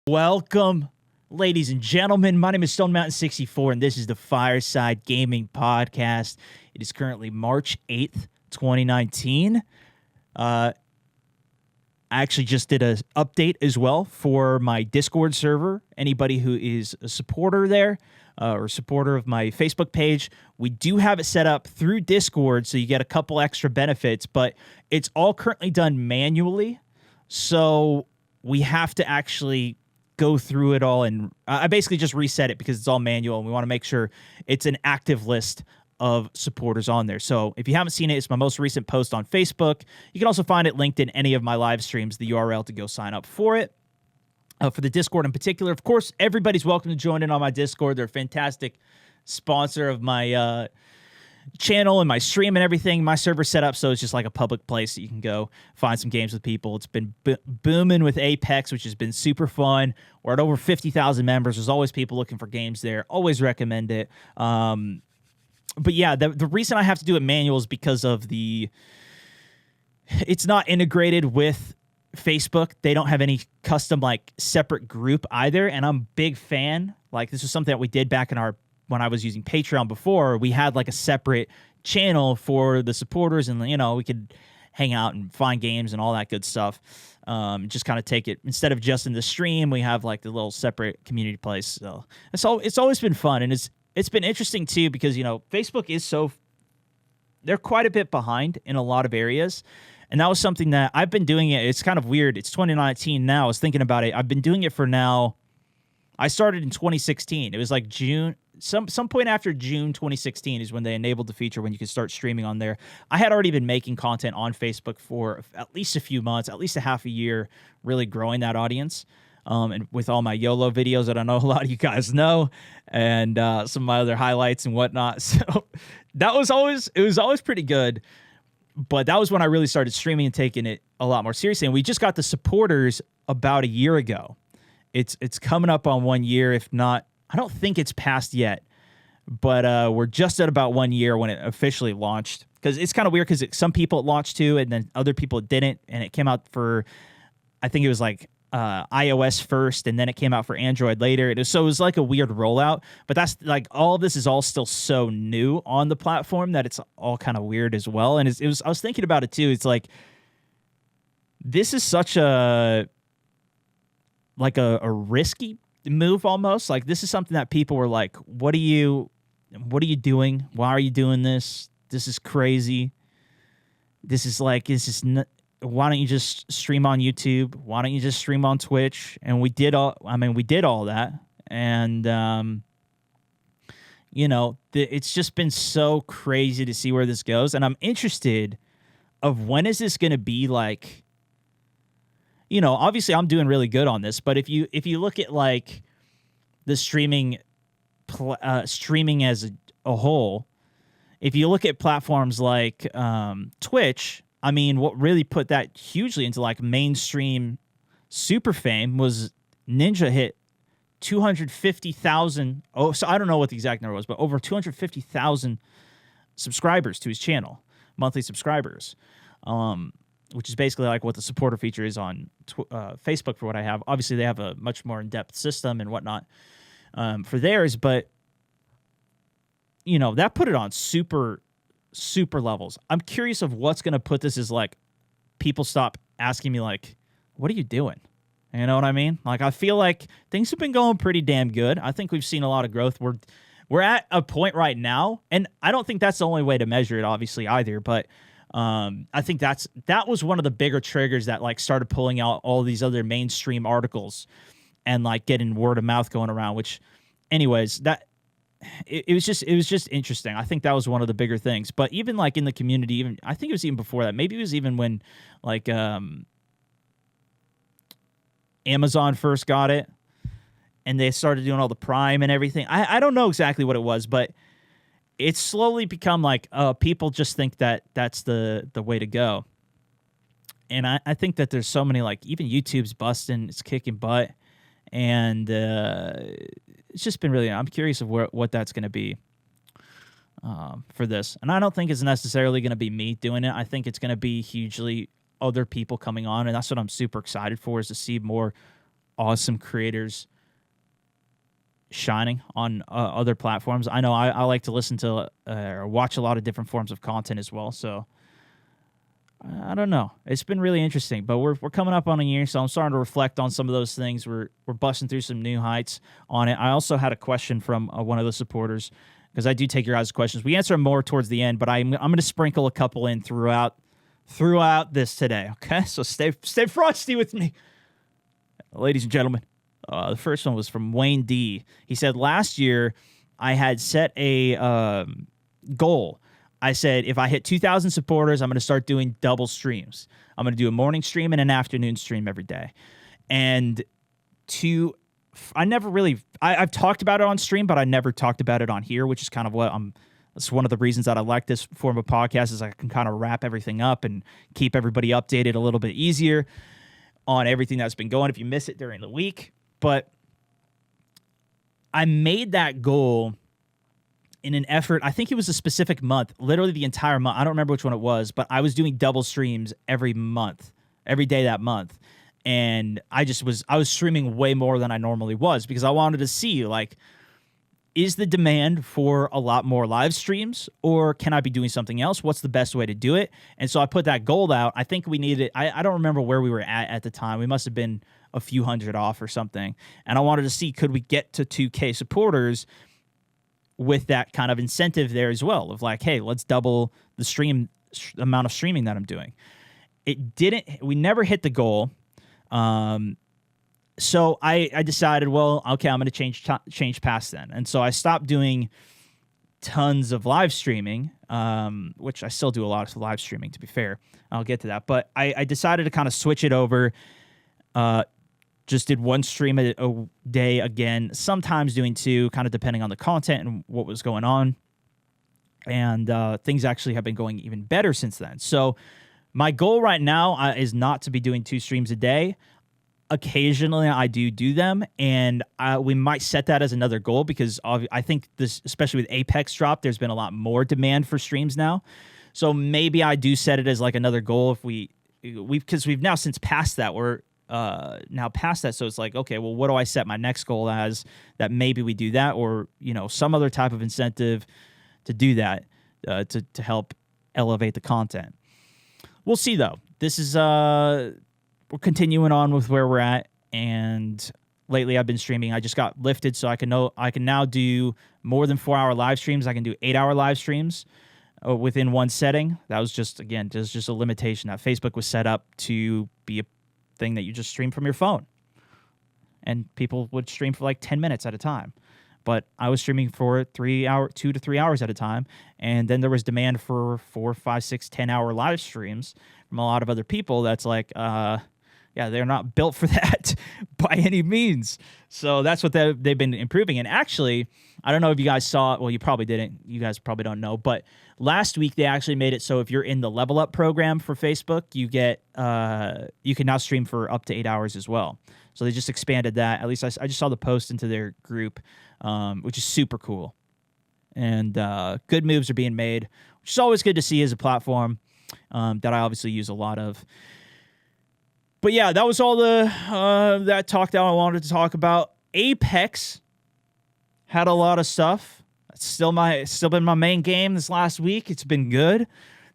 Welcome, ladies and gentlemen. My name is StoneMountain64, and this is the Fireside Gaming Podcast. It is currently March 8th, 2019. I actually just did an update as well for my Discord server. Anybody who is a supporter there or supporter of my Facebook page, we do have it set up through Discord, so you get a couple extra benefits, but it's all currently done manually, so we have to actually go through it all, and I basically just reset it because it's all manual, and we want to make sure it's an active list of supporters on there. So if you haven't seen it, it's my most recent post on Facebook. You can also find it linked in any of my live streams, the URL to go sign up for it. For the Discord in particular, of course, everybody's welcome to join in on my Discord. They're a fantastic sponsor of my channel and my stream and everything. My server's set up so it's just like a public place that you can go find some games with people. It's been booming with Apex, which has been super fun. We're at over 50,000 members. There's always people looking for games there. Always recommend it. But yeah, the reason I have to do it manual is because of it's not integrated with Facebook. They don't have any custom like separate group either, and I'm a big fan. Like, this was something that we did back when I was using Patreon before. We had like a separate channel for the supporters, and we could hang out and find games and all that good stuff. Just kind of take it, instead of just in the stream, we have like the little separate community place. So it's always been fun, and it's been interesting too, because Facebook is they're quite a bit behind in a lot of areas. And that was something that I've been doing it. It's kind of weird. It's 2019 now. I was thinking about it. I've been doing it for now. I started in 2016. It was like June. Some point after June 2016 is when they enabled the feature when you could start streaming on there. I had already been making content on Facebook for at least a few months, at least a half a year, really growing that audience. And with all my YOLO videos that I know a lot of you guys know, and some of my other highlights and whatnot. So it was always pretty good. But that was when I really started streaming and taking it a lot more seriously. And we just got the supporters about a year ago. It's coming up on 1 year, if not. I don't think it's passed yet, but we're just at about 1 year when it officially launched. Because it's kind of weird, because some people it launched to, and then other people it didn't. And it came out for, I think it was like iOS first, and then it came out for Android later. So it was like a weird rollout. But that's like, all of this is all still so new on the platform that it's all kind of weird as well. And I was thinking about it too. It's like, this is such a risky move almost. Like, this is something that people were like, what are you doing? Why are you doing this? This is crazy. Why don't you just stream on YouTube? Why don't you just stream on Twitch? And we did all that. And it's just been so crazy to see where this goes. And I'm interested of, when is this going to be like, obviously I'm doing really good on this, but if you look at like the streaming as a whole, if you look at platforms like Twitch, I mean, what really put that hugely into like mainstream super fame was Ninja hit 250,000. Oh, so I don't know what the exact number was, but over 250,000 subscribers to his channel, monthly subscribers. Which is basically like what the supporter feature is on Facebook for what I have. Obviously, they have a much more in-depth system and whatnot for theirs, but, that put it on super, super levels. I'm curious of what's going to put this as, like, people stop asking me, like, what are you doing? You know what I mean? Like, I feel like things have been going pretty damn good. I think we've seen a lot of growth. We're at a point right now, and I don't think that's the only way to measure it, obviously, either, but I think that was one of the bigger triggers that like started pulling out all these other mainstream articles and like getting word of mouth going around, which anyways, it was just interesting. I think that was one of the bigger things. But even like in the community, I think it was even before that. Maybe it was even when like Amazon first got it and they started doing all the Prime and everything. I don't know exactly what it was, but it's slowly become like, people just think that that's the way to go. And I think that there's so many, like, even YouTube's busting, it's kicking butt. And it's just been really, I'm curious of what that's going to be for this. And I don't think it's necessarily going to be me doing it. I think it's going to be hugely other people coming on. And that's what I'm super excited for, is to see more awesome creators shining on other platforms. I know I like to listen to or watch a lot of different forms of content as well. So I don't know. It's been really interesting, but we're coming up on a year, so I'm starting to reflect on some of those things. We're busting through some new heights on it. I also had a question from one of the supporters, because I do take your guys' questions. We answer them more towards the end, but I'm going to sprinkle a couple in throughout this today. Okay, so stay frosty with me, ladies and gentlemen. The first one was from Wayne D. He said, last year I had set a goal. I said, if I hit 2,000 supporters, I'm going to start doing double streams. I'm going to do a morning stream and an afternoon stream every day. And I've talked about it on stream, but I never talked about it on here, which is kind of that's one of the reasons that I like this form of podcast, is I can kind of wrap everything up and keep everybody updated a little bit easier on everything that's been going if you miss it during the week. But I made that goal in an effort, I think it was a specific month, literally the entire month. I don't remember which one it was, but I was doing double streams every day that month. And I was streaming way more than I normally was, because I wanted to see, like, is the demand for a lot more live streams, or can I be doing something else? What's the best way to do it? And so I put that goal out. I think we needed, I don't remember where we were at the time. We must have been a few hundred off or something. And I wanted to see, could we get to 2K supporters with that kind of incentive there as well, of like, hey, let's double the amount of streaming that I'm doing. We never hit the goal. So I decided, well, okay, I'm going to change past then. And so I stopped doing tons of live streaming, which I still do a lot of live streaming, to be fair. I'll get to that. But I decided to kind of switch it over. Just did one stream a day again, sometimes doing two, kind of depending on the content and what was going on. And things actually have been going even better since then. So my goal right now is not to be doing 2 streams a day. Occasionally I do them, and we might set that as another goal, because I think this, especially with Apex drop, there's been a lot more demand for streams now. So maybe I do set it as like another goal if because we've now since passed that. We're now past that, so it's like, okay, well, what do I set my next goal as, that maybe we do that, or some other type of incentive to do that, to help elevate the content. We'll see, though. This is we're continuing on with where we're at, and lately I've been streaming. I just got lifted, so I can now do more than 4-hour live streams. I can do 8-hour live streams within one setting. That was just a limitation that Facebook was set up to be a thing that you just stream from your phone, and people would stream for like 10 minutes at a time, but I was streaming for 2 to 3 hours at a time. And then there was demand for 4, 5, 6, 10-hour live streams from a lot of other people. That's like, they're not built for that by any means. So that's what they've been improving. And actually, I don't know if you guys saw it. Well, you probably didn't. You guys probably don't know. But last week, they actually made it so if you're in the Level Up program for Facebook, you can now stream for up to 8 hours as well. So they just expanded that. At least I just saw the post into their group, which is super cool. And good moves are being made, which is always good to see as a platform that I obviously use a lot of. But yeah, that was all that talk that I wanted to talk about. Apex had a lot of stuff. It's still been my main game this last week. It's been good.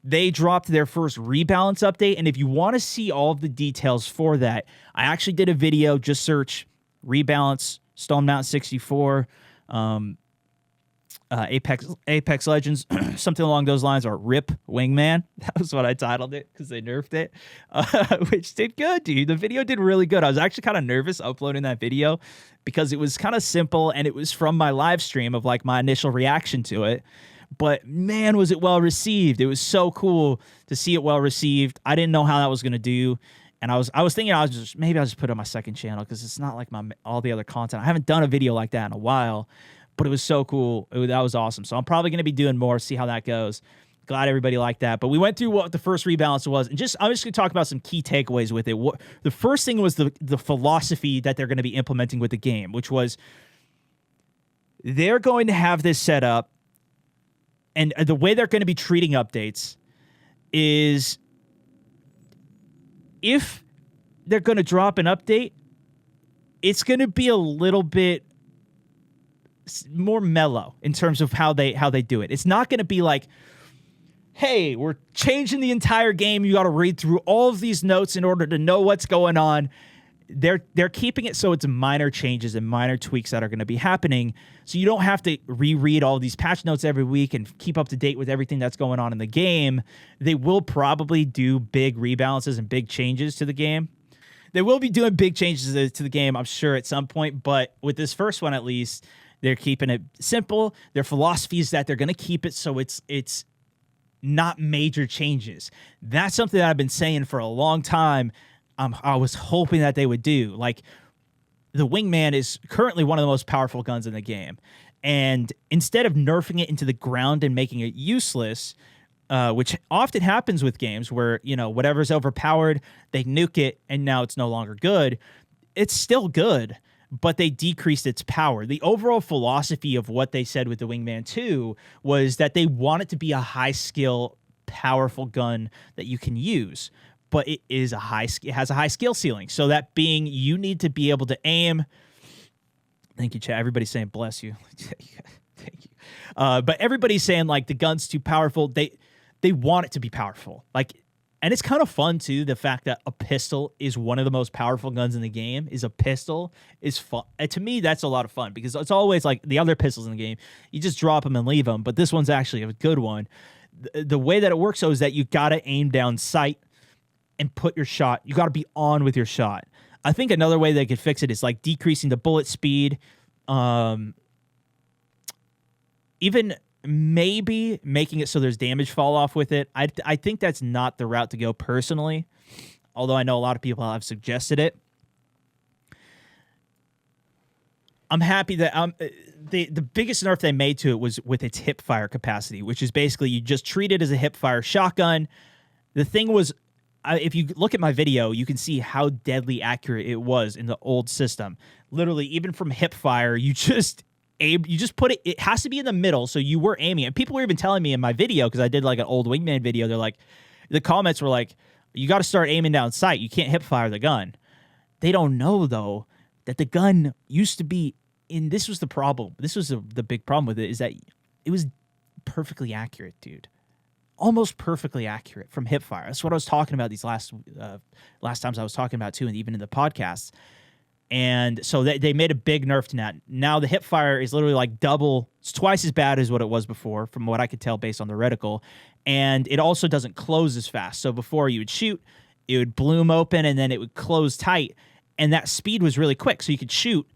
They dropped their first rebalance update, and if you want to see all of the details for that, I actually did a video. Just search rebalance StoneMountain 64 Apex Legends, something along those lines, or RIP Wingman. That was what I titled it, because they nerfed it, which did good, dude. The video did really good. I was actually kind of nervous uploading that video because it was kind of simple, and it was from my live stream of like my initial reaction to it. But man, was it well received. It was so cool to see it well received. I didn't know how that was going to do. And I was thinking I'll just put it on my second channel, because it's not like all the other content. I haven't done a video like that in a while. But it was so cool. That was awesome. So I'm probably going to be doing more, see how that goes. Glad everybody liked that. But we went through what the first rebalance was. And I'm just going to talk about some key takeaways with it. The first thing was the philosophy that they're going to be implementing with the game, which was they're going to have this set up. And the way they're going to be treating updates is, if they're going to drop an update, it's going to be a little bit more mellow in terms of how they do it. It's not going to be like, hey, we're changing the entire game. You got to read through all of these notes in order to know what's going on. They're keeping it so it's minor changes and minor tweaks that are going to be happening, so you don't have to reread all these patch notes every week and keep up to date with everything that's going on in the game. They will probably do big rebalances and big changes to the game. They will be doing big changes to the game, I'm sure, at some point, but with this first one at least, they're keeping it simple. Their philosophy is that they're going to keep it so it's not major changes. That's something that I've been saying for a long time. I was hoping that they would do. Like, the Wingman is currently one of the most powerful guns in the game. And instead of nerfing it into the ground and making it useless, which often happens with games where, whatever's overpowered, they nuke it and now it's no longer good. It's still good, but they decreased its power. The overall philosophy of what they said with the Wingman 2 was that they want it to be a high-skill, powerful gun that you can use. But it has a high skill ceiling. So that being, you need to be able to aim. Thank you, chat. Everybody's saying bless you. Thank you. But everybody's saying like the gun's too powerful. They want it to be powerful. And it's kind of fun too. The fact that a pistol is one of the most powerful guns in the game is fun. And to me, that's a lot of fun because it's always like the other pistols in the game. You just drop them and leave them. But this one's actually a good one. The way that it works though is that you got to aim down sight and put your shot. You got to be on with your shot. I think another way they could fix it is like decreasing the bullet speed. Even maybe making it so there's damage fall off with it. I think that's not the route to go personally, although I know a lot of people have suggested it. I'm happy that the biggest nerf they made to it was with its hip fire capacity, which is basically you just treat it as a hip fire shotgun. The thing was, if you look at my video, you can see how deadly accurate it was in the old system. Literally, even from hip fire, you just put it. It has to be in the middle, so you were aiming. And people were even telling me in my video, because I did like an old Wingman video, they're like, the comments were like, you got to start aiming down sight. You can't hip fire the gun. They don't know though that the gun used to be in. This was the problem. This was the big problem with it, is that it was perfectly accurate, dude. Almost perfectly accurate from hipfire. That's what I was talking about these last times I was talking about too, and even in the podcasts. And so they made a big nerf to that. Now the hipfire is literally like double. It's twice as bad as what it was before, from what I could tell based on the reticle. And it also doesn't close as fast. So before you would shoot, it would bloom open and then it would close tight. And that speed was really quick. So you could shoot.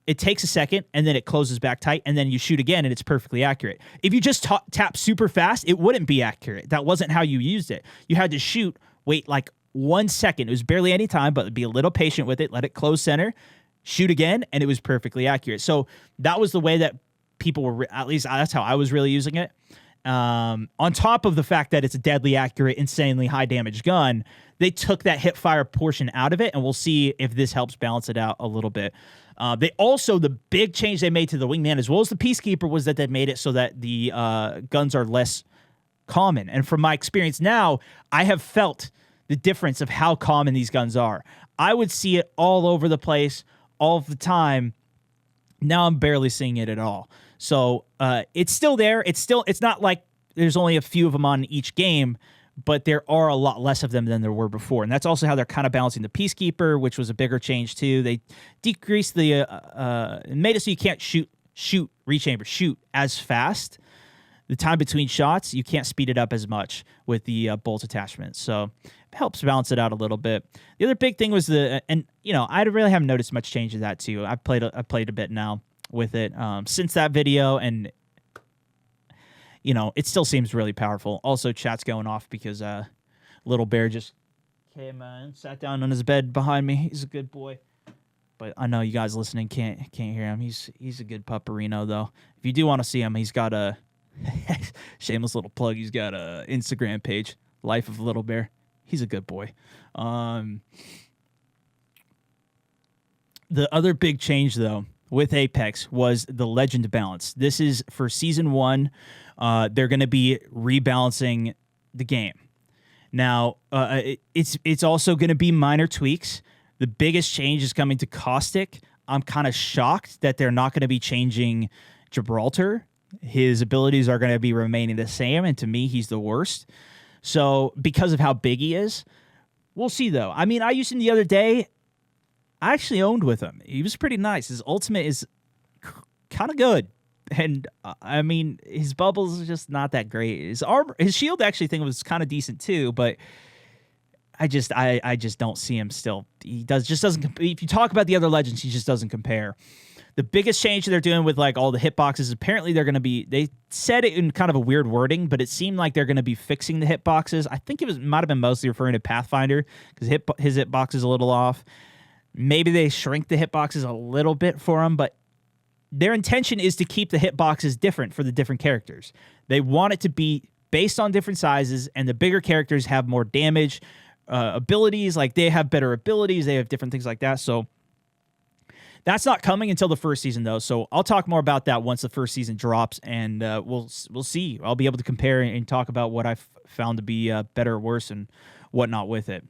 It takes a second, and then it closes back tight, and then you shoot again, and it's perfectly accurate. If you just tap super fast, it wouldn't be accurate. That wasn't how you used it. You had to shoot, wait like 1 second. It was barely any time, but be a little patient with it, let it close center, shoot again, and it was perfectly accurate. So that was the way that people were, at least that's how I was really using it. On top of the fact that it's a deadly accurate, insanely high damage gun, they took that hip fire portion out of it, and we'll see if this helps balance it out a little bit. The big change they made to the Wingman, as well as the Peacekeeper, was that they made it so that the guns are less common. And from my experience now, I have felt the difference of how common these guns are. I would see it all over the place, all of the time. Now I'm barely seeing it at all. So it's still there. It's not like there's only a few of them on each game, but there are a lot less of them than there were before. And that's also how they're kind of balancing the Peacekeeper, which was a bigger change too. They decreased the made it so you can't shoot as fast. The time between shots, you can't speed it up as much with the bolt attachment. So it helps balance it out a little bit. The other big thing was I really haven't noticed much change in that too. I've played a bit now with it since that video, and it still seems really powerful. Also, chat's going off because Little Bear just came and sat down on his bed behind me. He's a good boy. But I know you guys listening can't hear him. He's a good pupperino, though. If you do want to see him, he's got a shameless little plug. He's got a Instagram page, Life of Little Bear. He's a good boy. The other big change, though, with Apex was the legend balance. This is for Season 1. They're going to be rebalancing the game. Now, it's also going to be minor tweaks. The biggest change is coming to Caustic. I'm kind of shocked that they're not going to be changing Gibraltar. His abilities are going to be remaining the same, and to me, he's the worst. So because of how big he is, we'll see, though. I mean, I used him the other day. I actually owned with him. He was pretty nice. His ultimate is kind of good. And, I mean, his bubbles are just not that great. His armor, his shield actually thing was kind of decent, too, but I just don't see him still. He doesn't. If you talk about the other legends, he just doesn't compare. The biggest change they're doing with like all the hitboxes, apparently they're going to be. They said it in kind of a weird wording, but it seemed like they're going to be fixing the hitboxes. I think might have been mostly referring to Pathfinder because his hitbox is a little off. Maybe they shrink the hitboxes a little bit for him, but their intention is to keep the hitboxes different for the different characters. They want it to be based on different sizes, and the bigger characters have more damage. Abilities, like they have better abilities, they have different things like that. So that's not coming until the first season, though. So I'll talk more about that once the first season drops, and we'll see. I'll be able to compare and talk about what I've found to be better or worse and whatnot with it.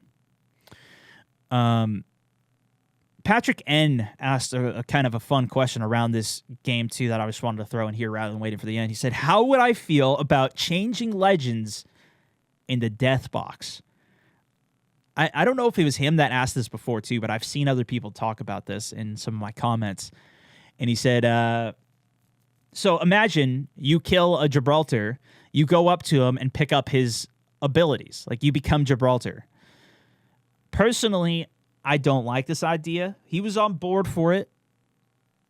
Patrick N asked a kind of a fun question around this game too that I just wanted to throw in here rather than waiting for the end. He said, "How would I feel about changing legends in the death box?" I don't know if it was him that asked this before too, but I've seen other people talk about this in some of my comments. And he said, so imagine you kill a Gibraltar, you go up to him and pick up his abilities. Like you become Gibraltar. Personally, I don't like this idea. He was on board for it.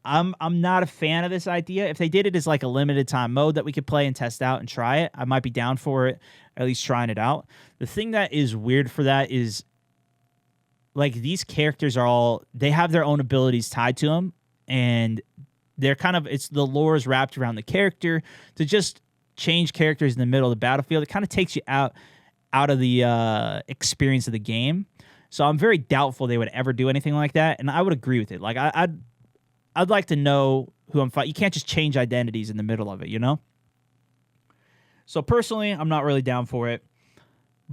I'm not a fan of this idea. If they did it as like a limited time mode that we could play and test out and try it, I might be down for it, at least trying it out. The thing that is weird for that is like these characters they have their own abilities tied to them, and they're kind of, it's the lore is wrapped around the character. To just change characters in the middle of the battlefield, it kind of takes you out of the experience of the game. So I'm very doubtful they would ever do anything like that, and I would agree with it. Like I'd like to know who I'm fighting. You can't just change identities in the middle of it, you know? So personally, I'm not really down for it.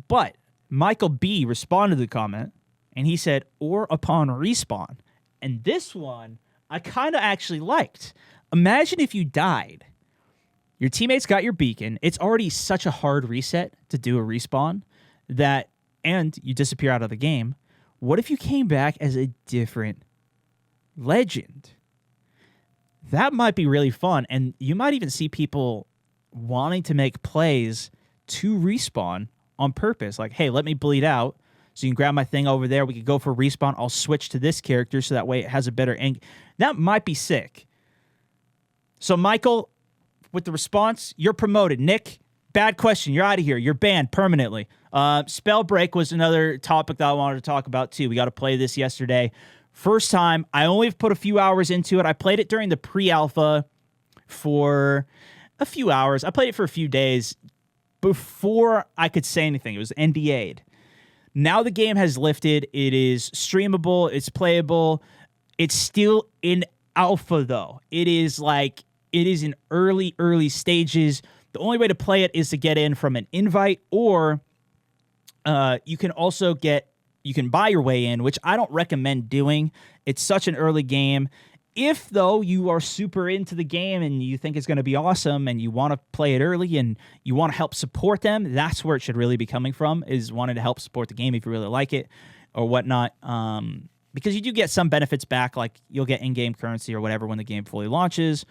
But Michael B responded to the comment, and he said, or upon respawn. And this one, I kind of actually liked. Imagine if you died. Your teammates got your beacon. It's already such a hard reset to do a respawn and you disappear out of the game. What if you came back as a different legend? That might be really fun, and you might even see people wanting to make plays to respawn on purpose. Like, hey, let me bleed out so you can grab my thing over there. We could go for respawn. I'll switch to this character so that way it has a better angle. That might be sick. So, Michael, with the response, you're promoted. Nick, bad question. You're out of here. You're banned permanently. Spellbreak was another topic that I wanted to talk about, too. We got to play this yesterday. First time, I only put a few hours into it. I played it during the pre-alpha for a few hours. I played it for a few days before I could say anything. It was NDA'd. Now the game has lifted. It is streamable. It's playable. It's still in alpha, though. It is in early stages. The only way to play it is to get in from an invite, or you can buy your way in, which I don't recommend doing. It's such an early game. If, though, you are super into the game and you think it's going to be awesome and you want to play it early and you want to help support them, that's where it should really be coming from, is wanting to help support the game if you really like it or whatnot. Because you do get some benefits back, like you'll get in-game currency or whatever when the game fully launches.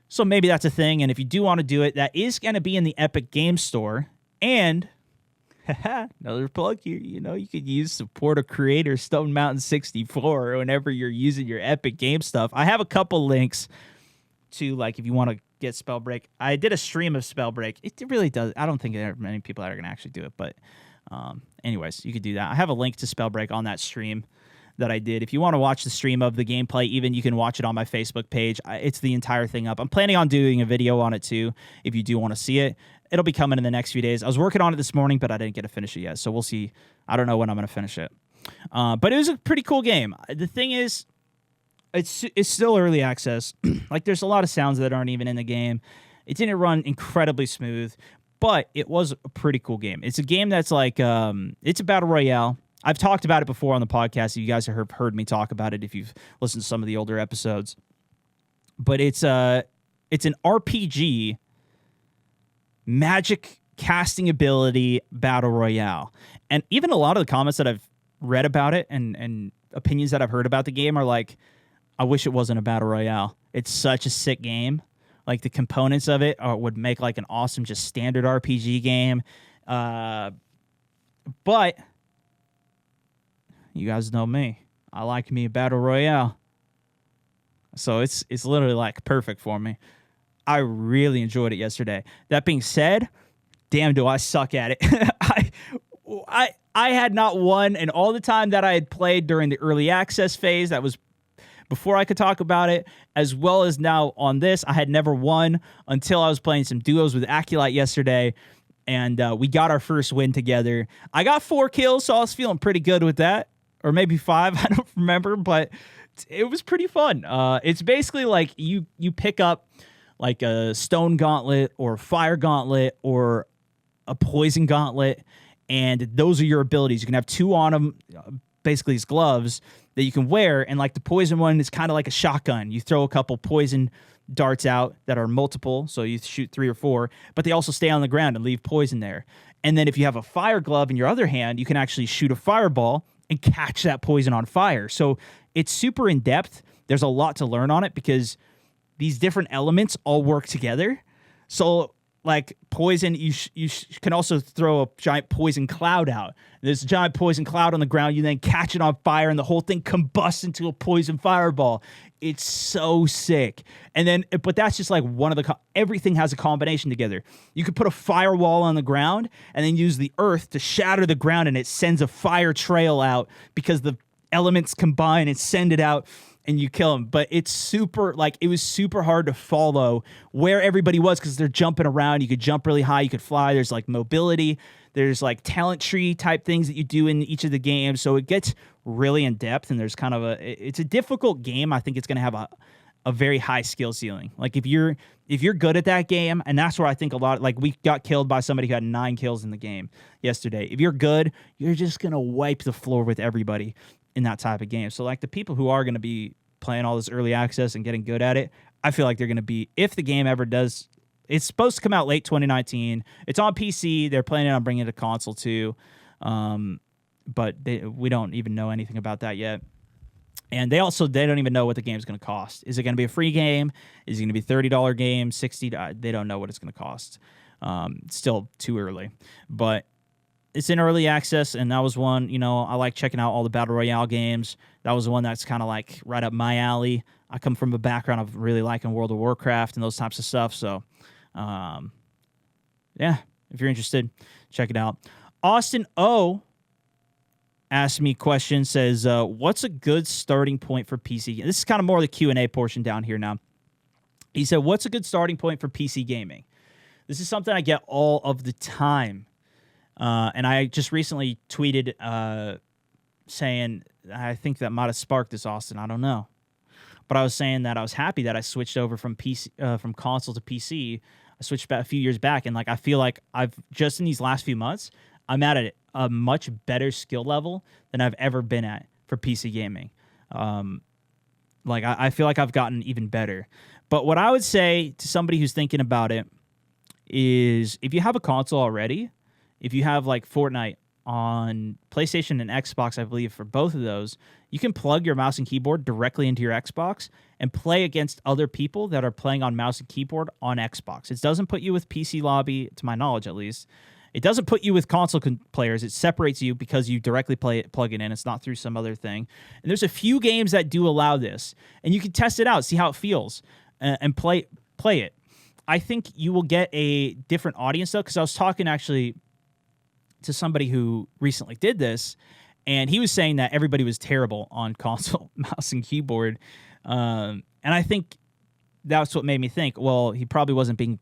So maybe that's a thing. And if you do want to do it, that is going to be in the Epic Games Store. And another plug here, you could use support a creator StoneMountain 64 whenever you're using your Epic Game stuff. I have a couple links to, like, if you want to get Spellbreak. I did a stream of Spellbreak. It really does. I don't think there are many people that are going to actually do it, but anyways, you could do that. I have a link to Spellbreak on that stream that I did. If you want to watch the stream of the gameplay, even, you can watch it on my Facebook page. It's the entire thing up. I'm planning on doing a video on it too, if you do want to see it. It'll be coming in the next few days. I was working on it this morning, but I didn't get to finish it yet, so we'll see. I don't know when I'm going to finish it. But it was a pretty cool game. The thing is, it's still early access. Like, there's a lot of sounds that aren't even in the game. It didn't run incredibly smooth, but it was a pretty cool game. It's a game that's like, it's a battle royale. I've talked about it before on the podcast. You guys have heard me talk about it if you've listened to some of the older episodes. But it's an RPG magic casting ability battle royale. And even a lot of the comments that I've read about it and opinions that I've heard about the game are like, I wish it wasn't a battle royale. It's such a sick game. Like, the components of it would make like an awesome just standard RPG game. But you guys know me. I like me a battle royale. So it's literally like perfect for me. I really enjoyed it yesterday. That being said, damn, do I suck at it. I had not won, and all the time that I had played during the early access phase, that was before I could talk about it, as well as now on this, I had never won until I was playing some duos with Aculite yesterday, and we got our first win together. I got 4 kills, so I was feeling pretty good with that, or maybe 5, I don't remember, but it was pretty fun. It's basically like you pick up like a stone gauntlet or a fire gauntlet or a poison gauntlet, and those are your abilities. You can have 2 on them, basically these gloves that you can wear, and like the poison one is kind of like a shotgun. You throw a couple poison darts out that are multiple, so you shoot 3 or 4, but they also stay on the ground and leave poison there. And then if you have a fire glove in your other hand, you can actually shoot a fireball and catch that poison on fire. So it's super in-depth. There's a lot to learn on it because these different elements all work together. So like poison, you can also throw a giant poison cloud out. There's a giant poison cloud on the ground. You then catch it on fire, and the whole thing combusts into a poison fireball. It's so sick. And then, but that's just like one of the, everything has a combination together. You could put a firewall on the ground and then use the earth to shatter the ground, and it sends a fire trail out because the elements combine and send it out, and you kill them. But it's super, like, it was super hard to follow where everybody was because they're jumping around. You could jump really high. You could fly. There's like mobility. There's like talent tree type things that you do in each of the games. So it gets really in depth, and there's kind of it's a difficult game. I think it's going to have a very high skill ceiling. Like if you're good at that game, and that's where I think a lot, like we got killed by somebody who had 9 kills in the game yesterday. If you're good, you're just going to wipe the floor with everybody in that type of game. So like the people who are going to be playing all this early access and getting good at it, I feel like they're going to be, if the game ever does, it's supposed to come out late 2019. It's on PC. They're planning on bringing it to console too. But we don't even know anything about that yet. And they don't even know what the game's going to cost. Is it going to be a free game? Is it going to be $30 game, $60? They don't know what it's going to cost. It's still too early. But it's in early access, and that was one, I like checking out all the Battle Royale games. That was the one that's kind of like right up my alley. I come from a background of really liking World of Warcraft and those types of stuff. So, yeah, if you're interested, check it out. Austin O asked me a question, says, what's a good starting point for PC? This is kind of more of the Q&A portion down here now. He said, what's a good starting point for PC gaming? This is something I get all of the time. And I just recently tweeted saying, I think that might have sparked this, Austin. I don't know. But I was saying that I was happy that I switched over from from console to PC. I switched back a few years back, and like I feel like I've just in these last few months, I'm at a much better skill level than I've ever been at for PC gaming. Like I feel like I've gotten even better. But what I would say to somebody who's thinking about it is, if you have a console already, if you have like Fortnite on PlayStation and Xbox, I believe for both of those, you can plug your mouse and keyboard directly into your Xbox and play against other people that are playing on mouse and keyboard on Xbox. It doesn't put you with PC lobby, to my knowledge at least. It doesn't put you with console players. It separates you because you directly plug it in. It's not through some other thing. And there's a few games that do allow this, and you can test it out, see how it feels, and play it. I think you will get a different audience though, because I was talking actually to somebody who recently did this, and he was saying that everybody was terrible on console mouse and keyboard. And I think that's what made me think, well, he probably wasn't being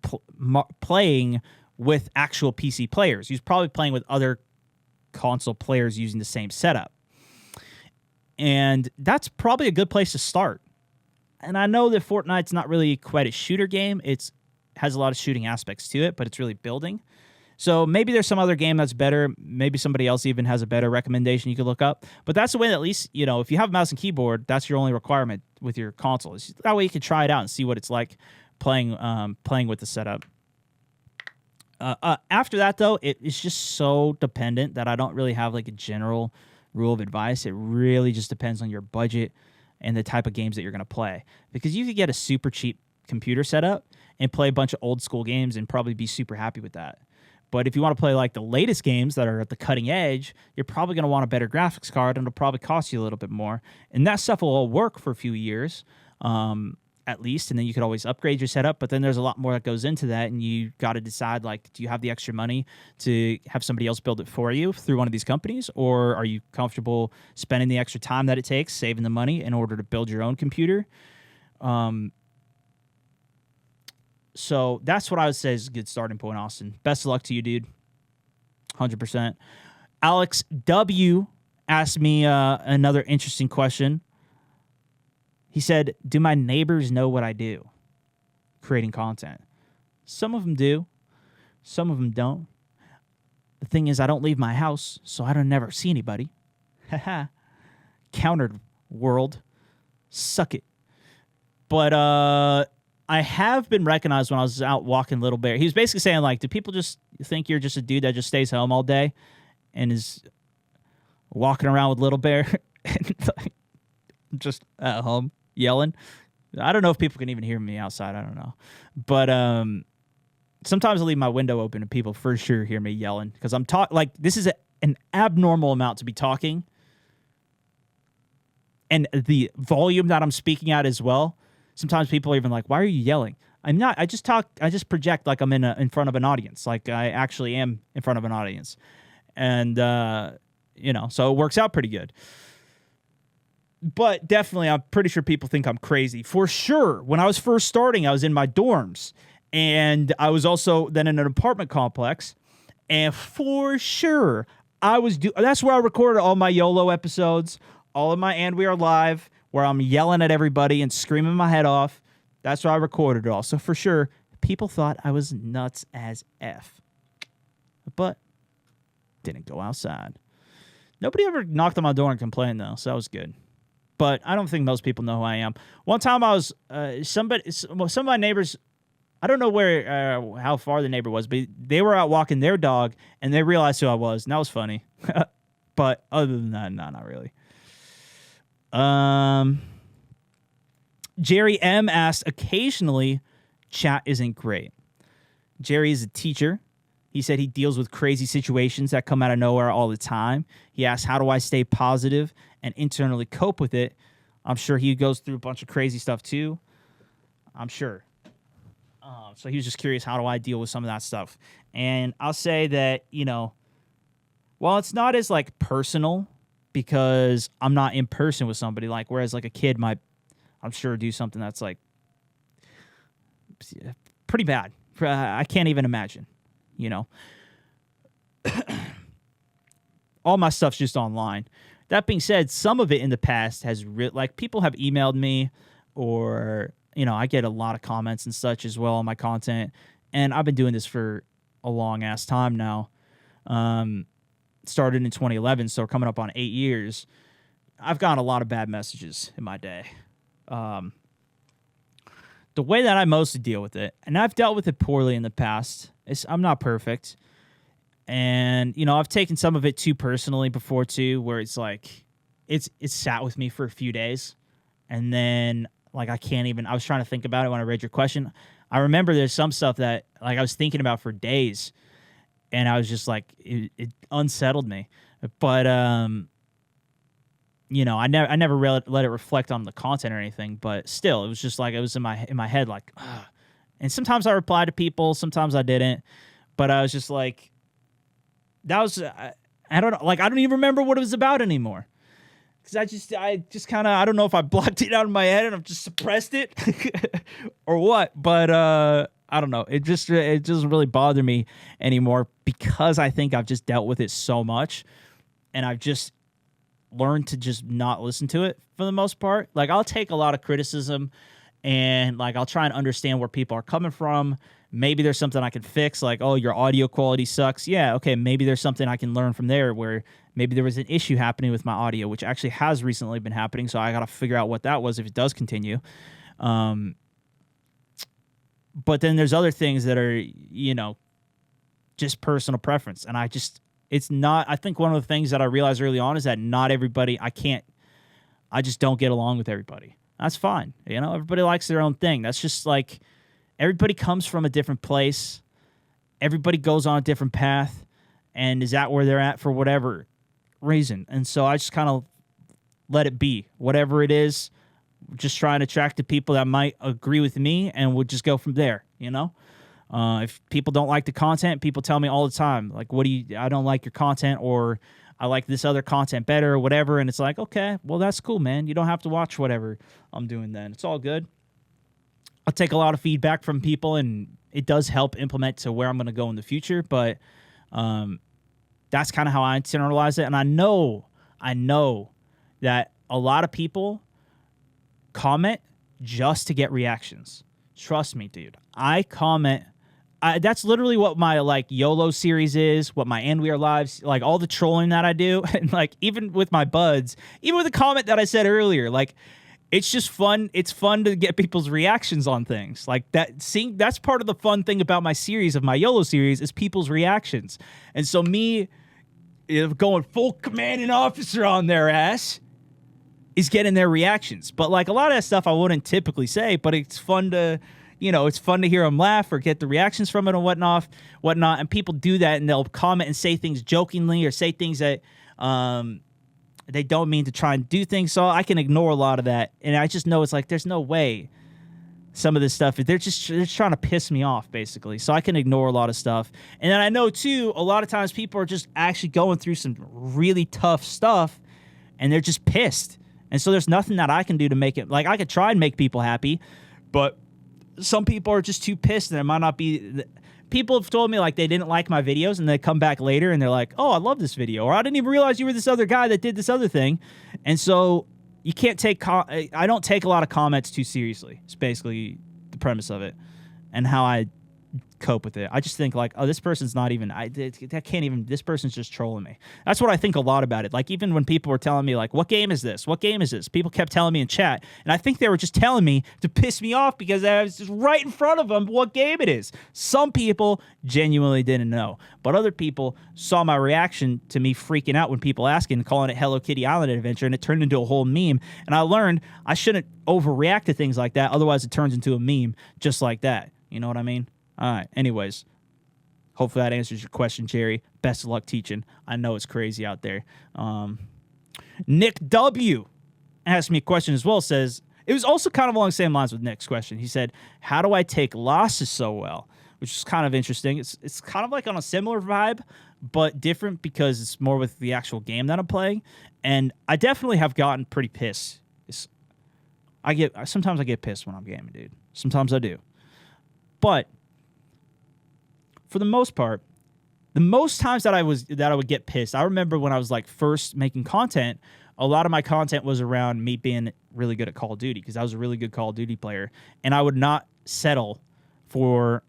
playing with actual PC players. He was probably playing with other console players using the same setup. And that's probably a good place to start. And I know that Fortnite's not really quite a shooter game. It has a lot of shooting aspects to it, but it's really building. So maybe there's some other game that's better. Maybe somebody else even has a better recommendation you could look up. But that's the way that at least, if you have a mouse and keyboard, that's your only requirement with your console. That way you can try it out and see what it's like playing with the setup. After that, though, it's just so dependent that I don't really have like a general rule of advice. It really just depends on your budget and the type of games that you're going to play. Because you could get a super cheap computer setup and play a bunch of old school games and probably be super happy with that. But if you want to play like the latest games that are at the cutting edge, you're probably going to want a better graphics card, and it'll probably cost you a little bit more. And that stuff will all work for a few years, at least, and then you could always upgrade your setup. But then there's a lot more that goes into that, and you got to decide, like, do you have the extra money to have somebody else build it for you through one of these companies, or are you comfortable spending the extra time that it takes, saving the money in order to build your own computer? So that's what I would say is a good starting point, Austin. Best of luck to you, dude. 100%. Alex W. asked me another interesting question. He said, do my neighbors know what I do? Creating content. Some of them do. Some of them don't. The thing is, I don't leave my house, so I don't never see anybody. Haha. Countered, world. Suck it. But I have been recognized when I was out walking Little Bear. He was basically saying, like, do people just think you're just a dude that just stays home all day and is walking around with Little Bear and just at home yelling? I don't know if people can even hear me outside. I don't know. But sometimes I leave my window open and people for sure hear me yelling because I'm talking. Like, this is an abnormal amount to be talking. And the volume that I'm speaking at as well. Sometimes people are even like, why are you yelling? I'm not. I just project like I'm in front of an audience. Like I actually am in front of an audience. And, so it works out pretty good. But definitely, I'm pretty sure people think I'm crazy. For sure, when I was first starting, I was in my dorms. And I was also then in an apartment complex. And for sure, that's where I recorded all my YOLO episodes, all of my And We Are Live, where I'm yelling at everybody and screaming my head off. That's where I recorded it all. So for sure, people thought I was nuts as F. But didn't go outside. Nobody ever knocked on my door and complained, though, so that was good. But I don't think most people know who I am. One time I was, some of my neighbors, I don't know how far the neighbor was, but they were out walking their dog, and they realized who I was, and that was funny. But other than that, no, not really. Jerry M asked, occasionally chat isn't great. Jerry is a teacher. He said he deals with crazy situations that come out of nowhere all the time. He asked, how do I stay positive and internally cope with it? I'm sure he goes through a bunch of crazy stuff too. I'm sure. So he was just curious, how do I deal with some of that stuff? And I'll say that, while it's not as like personal, because I'm not in person with somebody, like, whereas like a kid might, I'm sure, do something that's like pretty bad. I can't even imagine, all my stuff's just online. That being said, some of it in the past has like people have emailed me, or, I get a lot of comments and such as well on my content. And I've been doing this for a long ass time now. Started in 2011, so we're coming up on 8 years. I've gotten a lot of bad messages in my day. The way that I mostly deal with it, and I've dealt with it poorly in the past, I'm not perfect. And, I've taken some of it too personally before too, where it's like, it's sat with me for a few days. And then, like, I was trying to think about it when I read your question. I remember there's some stuff that, like, I was thinking about for days. And I was just like, it unsettled me. But, I never let it reflect on the content or anything. But still, it was just like, it was in my head, like, ugh. And sometimes I replied to people, sometimes I didn't. But I was just like, that was, I don't know, like, I don't even remember what it was about anymore. Because I just kind of, I don't know if I blocked it out of my head and I've just suppressed it or what. But, I don't know. It doesn't really bother me anymore because I think I've just dealt with it so much, and I've just learned to just not listen to it for the most part. Like, I'll take a lot of criticism and like I'll try and understand where people are coming from. Maybe there's something I can fix, like, oh, your audio quality sucks. Yeah, okay, maybe there's something I can learn from there, where maybe there was an issue happening with my audio, which actually has recently been happening, so I got to figure out what that was if it does continue. But then there's other things that are, just personal preference. And I think one of the things that I realized early on is that not everybody, I just don't get along with everybody. That's fine. Everybody likes their own thing. That's just like, everybody comes from a different place. Everybody goes on a different path and is at where they're at for whatever reason. And so I just kind of let it be. Whatever it is, just try and attract the people that might agree with me, and we'll just go from there, If people don't like the content, people tell me all the time, like, I don't like your content, or I like this other content better, or whatever. And it's like, okay, well, that's cool, man. You don't have to watch whatever I'm doing then. It's all good. I'll take a lot of feedback from people, and it does help implement to where I'm going to go in the future. But that's kind of how I internalize it. And I know that a lot of people comment just to get reactions. Trust me, dude. I comment. That's literally what my YOLO series is, what my And We Are Lives, like all the trolling that I do. And even with my buds, even with the comment that I said earlier, it's just fun. It's fun to get people's reactions on things like that. That's part of the fun thing about my series, of my YOLO series, is people's reactions. And so me going full commanding officer on their ass is getting their reactions. But a lot of that stuff I wouldn't typically say, but it's fun to, it's fun to hear them laugh or get the reactions from it and whatnot. And people do that, and they'll comment and say things jokingly, or say things that, they don't mean to try and do things, so I can ignore a lot of that. And I just know it's there's no way some of this stuff, they're just trying to piss me off, basically. So I can ignore a lot of stuff. And then I know, too, a lot of times people are just actually going through some really tough stuff, and they're just pissed. And so there's nothing that I can do to make it, I could try and make people happy, but some people are just too pissed, and it might not be... People have told me they didn't like my videos, and they come back later and they're like, oh, I love this video, or I didn't even realize you were this other guy that did this other thing. And so you can't take I don't take a lot of comments too seriously. It's basically the premise of it, and how I cope with it. I just think oh, this person's not even, that can't even, this person's just trolling me. That's what I think a lot about it. Even when people were telling me what game is this? What game is this? People kept telling me in chat, and I think they were just telling me to piss me off because I was just right in front of them what game it is. Some people genuinely didn't know, but other people saw my reaction to me freaking out when people asking, calling it Hello Kitty Island Adventure, and it turned into a whole meme. And I learned I shouldn't overreact to things like that, otherwise it turns into a meme just like that. You know what I mean? All right. Anyways, hopefully that answers your question, Jerry. Best of luck teaching. I know it's crazy out there. Nick W. asked me a question as well. Says, it was also kind of along the same lines with Nick's question. He said, how do I take losses so well? Which is kind of interesting. It's kind of on a similar vibe, but different because it's more with the actual game that I'm playing. And I definitely have gotten pretty pissed. Sometimes I get pissed when I'm gaming, dude. Sometimes I do. But for the most part, the most times that I would get pissed, I remember when I was first making content, a lot of my content was around me being really good at Call of Duty, because I was a really good Call of Duty player, and I would not settle for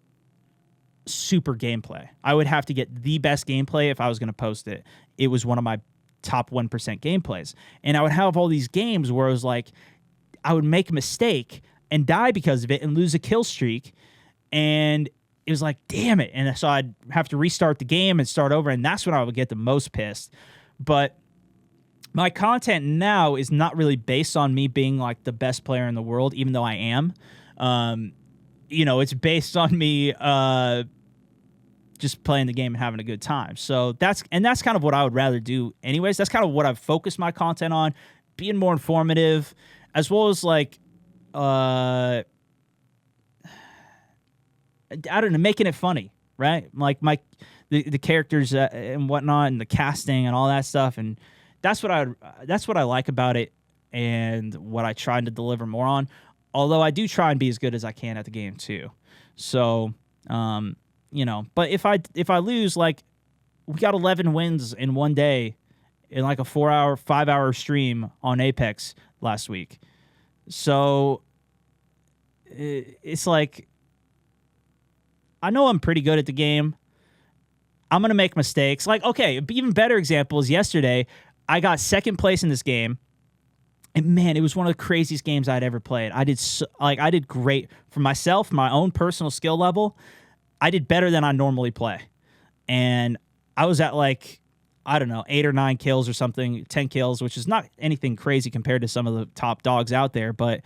super gameplay. I would have to get the best gameplay if I was going to post it. It was one of my top 1% gameplays, and I would have all these games where it was I would make a mistake and die because of it and lose a kill streak, and it was damn it. And so I'd have to restart the game and start over, and that's when I would get the most pissed. But my content now is not really based on me being the best player in the world, even though I am. It's based on me just playing the game and having a good time. So that's kind of what I would rather do anyways. That's kind of what I've focused my content on, being more informative, as well as I don't know, making it funny, right? The characters and whatnot, and the casting and all that stuff, and that's what I like about it, and what I try to deliver more on. Although I do try and be as good as I can at the game too. So, but if I lose, we got 11 wins in one day in a 5-hour stream on Apex last week. So it's like, I know I'm pretty good at the game. I'm going to make mistakes. Like, okay, even better example is yesterday, I got second place in this game. And man, it was one of the craziest games I'd ever played. I did great for myself, my own personal skill level. I did better than I normally play. And I was at like, I don't know, 8 or 9 kills or something, 10 kills, which is not anything crazy compared to some of the top dogs out there. But,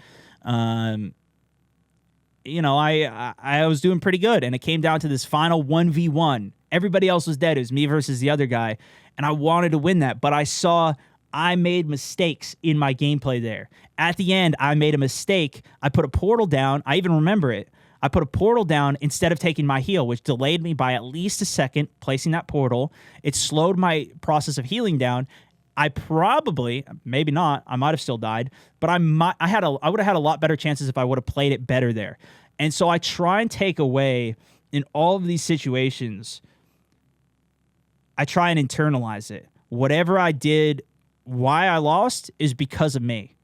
you know, I was doing pretty good. And it came down to this final 1v1. Everybody else was dead. It was me versus the other guy. And I wanted to win that. But I made mistakes in my gameplay there. At the end, I made a mistake. I put a portal down. I even remember it. I put a portal down instead of taking my heal, which delayed me by at least a second placing that portal. It slowed my process of healing down. I probably, maybe not, I might have still died, but I would have had a lot better chances if I would have played it better there. And so I try and take away in all of these situations, I try and internalize it. Whatever I did, why I lost is because of me.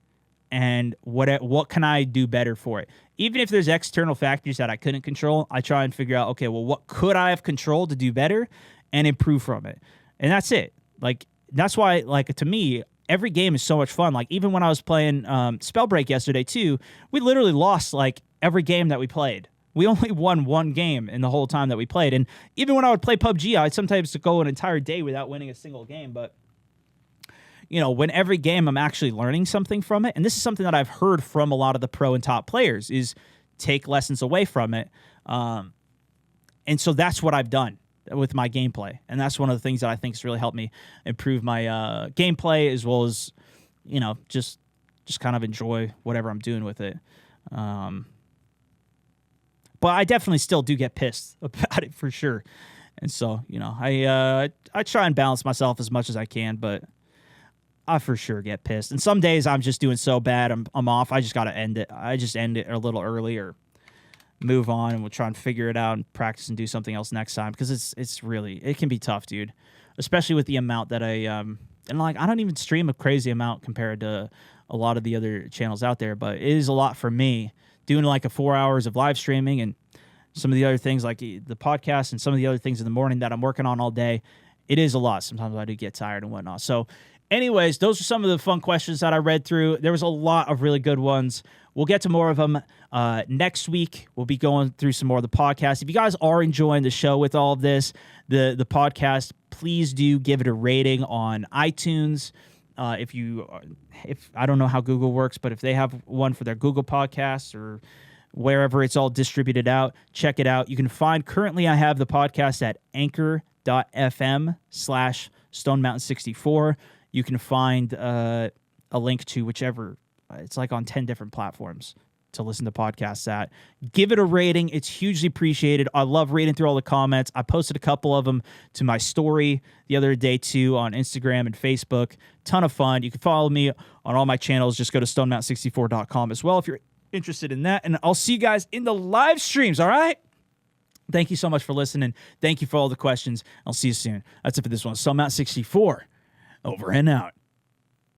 And what can I do better for it? Even if there's external factors that I couldn't control, I try and figure out, okay, well, what could I have controlled to do better and improve from it? And that's it. Like, that's why, like, to me, every game is so much fun. Like, even when I was playing Spellbreak yesterday, too, we literally lost, like, every game that we played. We only won one game in the whole time that we played. And even when I would play PUBG, I'd sometimes go an entire day without winning a single game. But, you know, when every game I'm actually learning something from it, and this is something that I've heard from a lot of the pro and top players, is take lessons away from it. And so that's what I've done with my gameplay. And that's one of the things that I think has really helped me improve my gameplay, as well as, you know, just kind of enjoy whatever I'm doing with it. But I definitely still do get pissed about it for sure. And so, you know, I try and balance myself as much as I can, but I for sure get pissed. And some days I'm just doing so bad, I'm off. I just got to end it. I just end it a little early or move on, and we'll try and figure it out and practice and do something else next time, because it can be tough, dude. Especially with the amount that and like, I don't even stream a crazy amount compared to a lot of the other channels out there, but it is a lot for me doing like a 4 hours of live streaming and some of the other things like the podcast and some of the other things in the morning that I'm working on all day. It is a lot. Sometimes I do get tired and whatnot. So anyways, those are some of the fun questions that I read through. There was a lot of really good ones. We'll get to more of them next week. We'll be going through some more of the podcast. If you guys are enjoying the show with all of this, the podcast, please do give it a rating on iTunes. If I don't know how Google works, but if they have one for their Google Podcasts or wherever it's all distributed out, check it out. You can find, currently I have the podcast at anchor.fm/StoneMountain64. You can find a link to whichever, it's like on 10 different platforms to listen to podcasts at. Give it a rating. It's hugely appreciated. I love reading through all the comments. I posted a couple of them to my story the other day too on Instagram and Facebook. Ton of fun. You can follow me on all my channels. Just go to StoneMountain64.com as well if you're interested in that. And I'll see you guys in the live streams, all right? Thank you so much for listening. Thank you for all the questions. I'll see you soon. That's it for this one. StoneMountain64. Over and out.